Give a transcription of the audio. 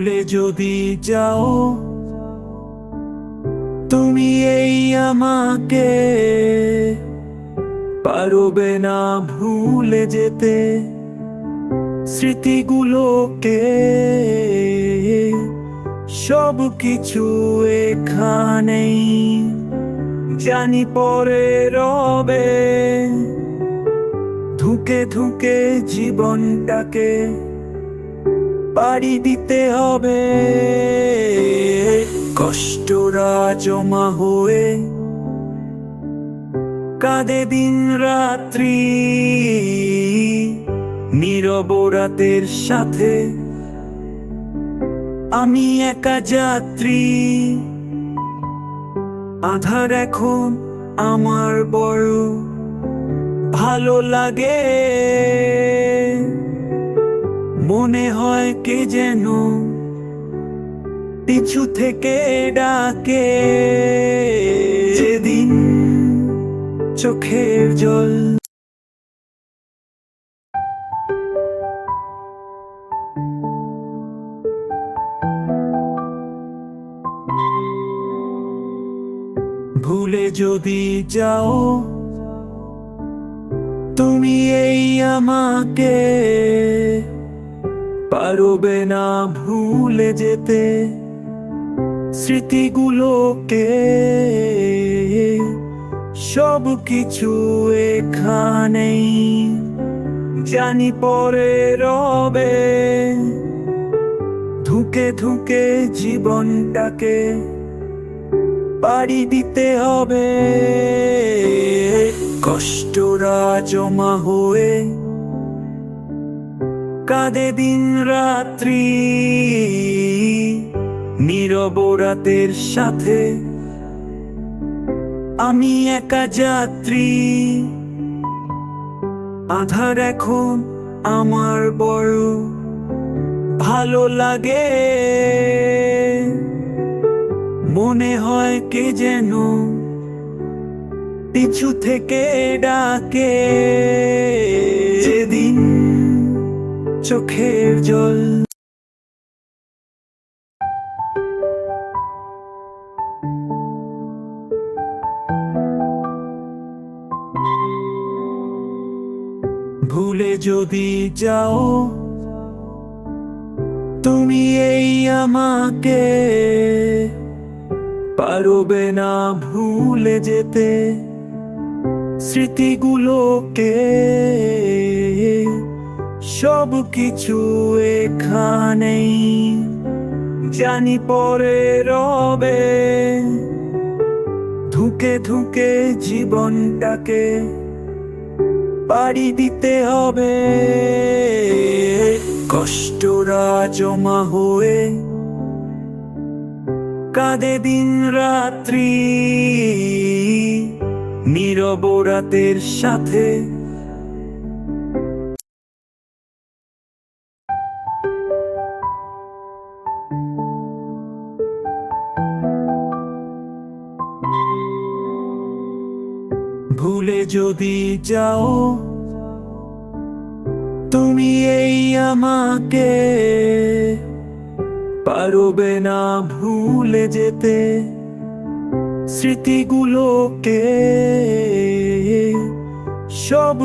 ভুলে যদি যাও তুমি এই আমাকে, পারবে না ভুলে যেতে স্মৃতিগুলোকে। সব কিছু এখানেই জানি পরে রবে, ধুকে ধুকে জীবনটাকে পাড়ি দিতে হবে। কষ্টরা জমা হয়ে কাঁদে দিন রাত্রি, নীরব রাতের সাথে আমি একা যাত্রী। আধার এখন আমার বড় ভালো লাগে, মনে হয় কে যেন পিছু থেকে ডাকে। যেদিন চোখের জল ভুলে যদি যাও তুমি এই আমাকে, পারবে না ভুলে যেতে স্মৃতিগুলোকে। সব কিছু এখানেই জানি পরে রবে, ধুকে ধুকে জীবনটাকে পাড়ি দিতে হবে। কষ্টরা জমা হয়ে কাঁদে দিন রাত্রি, নীরব রাতের সাথে আমি একা যাত্রী। আধার এখন আমার বড় ভালো লাগে, মনে হয় কে যেন পিছু থেকে ডাকে। যেদিন চোখের জল ভুলে যদি যাও তুমি এই আমাকে, পারবে না ভুলে যেতে স্মৃতিগুলোকে। সব কিছু এখানেই জানি পরে রবে, ধুকে ধুকে জীবনটাকে পাড়ি দিতে হবে। কষ্টরা জমা হয়ে কাঁদে দিন রাত্রি, নীরব রাতের সাথে ভুলে যদি যাও তুমি এই আমাকে, পারবে না ভুলে যেতে স্মৃতিগুলোকে। সব